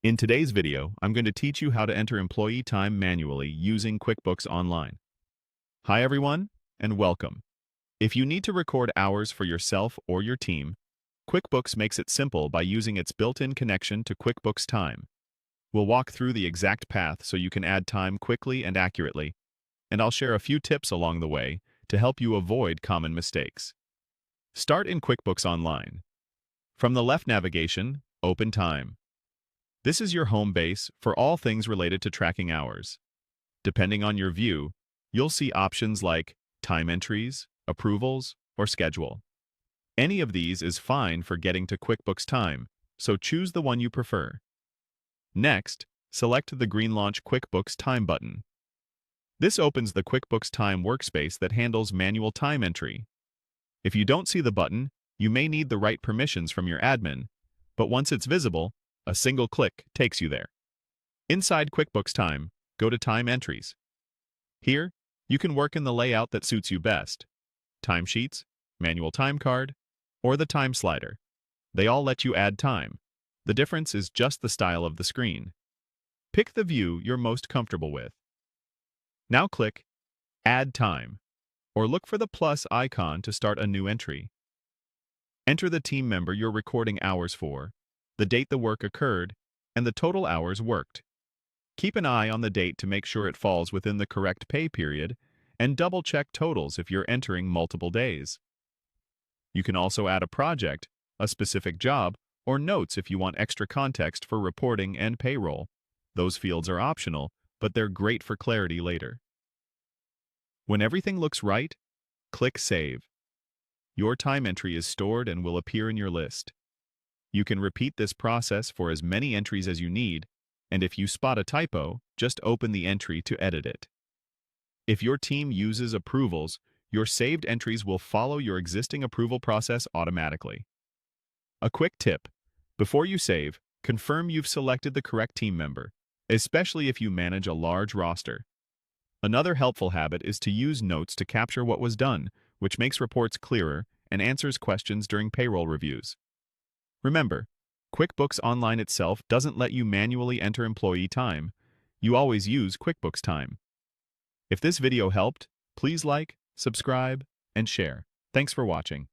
In today's video, I'm going to teach you how to enter employee time manually using QuickBooks Online. Hi everyone, and welcome. If you need to record hours for yourself or your team, QuickBooks makes it simple by using its built-in connection to QuickBooks Time. We'll walk through the exact path so you can add time quickly and accurately, and I'll share a few tips along the way to help you avoid common mistakes. Start in QuickBooks Online. From the left navigation, open Time. This is your home base for all things related to tracking hours. Depending on your view, you'll see options like time entries, approvals, or schedule. Any of these is fine for getting to QuickBooks Time, so choose the one you prefer. Next, select the green Launch QuickBooks Time button. This opens the QuickBooks Time workspace that handles manual time entry. If you don't see the button, you may need the right permissions from your admin, but once it's visible, a single click takes you there. Inside QuickBooks Time, go to Time Entries. Here, you can work in the layout that suits you best: timesheets, manual time card, or the time slider. They all let you add time. The difference is just the style of the screen. Pick the view you're most comfortable with. Now click Add Time, or look for the plus icon to start a new entry. Enter the team member you're recording hours for, the date the work occurred, and the total hours worked. Keep an eye on the date to make sure it falls within the correct pay period, and double-check totals if you're entering multiple days. You can also add a project, a specific job, or notes if you want extra context for reporting and payroll. Those fields are optional, but they're great for clarity later. When everything looks right, click Save. Your time entry is stored and will appear in your list. You can repeat this process for as many entries as you need, and if you spot a typo, just open the entry to edit it. If your team uses approvals, your saved entries will follow your existing approval process automatically. A quick tip: before you save, confirm you've selected the correct team member, especially if you manage a large roster. Another helpful habit is to use notes to capture what was done, which makes reports clearer and answers questions during payroll reviews. Remember, QuickBooks Online itself doesn't let you manually enter employee time. You always use QuickBooks Time. If this video helped, please like, subscribe, and share. Thanks for watching.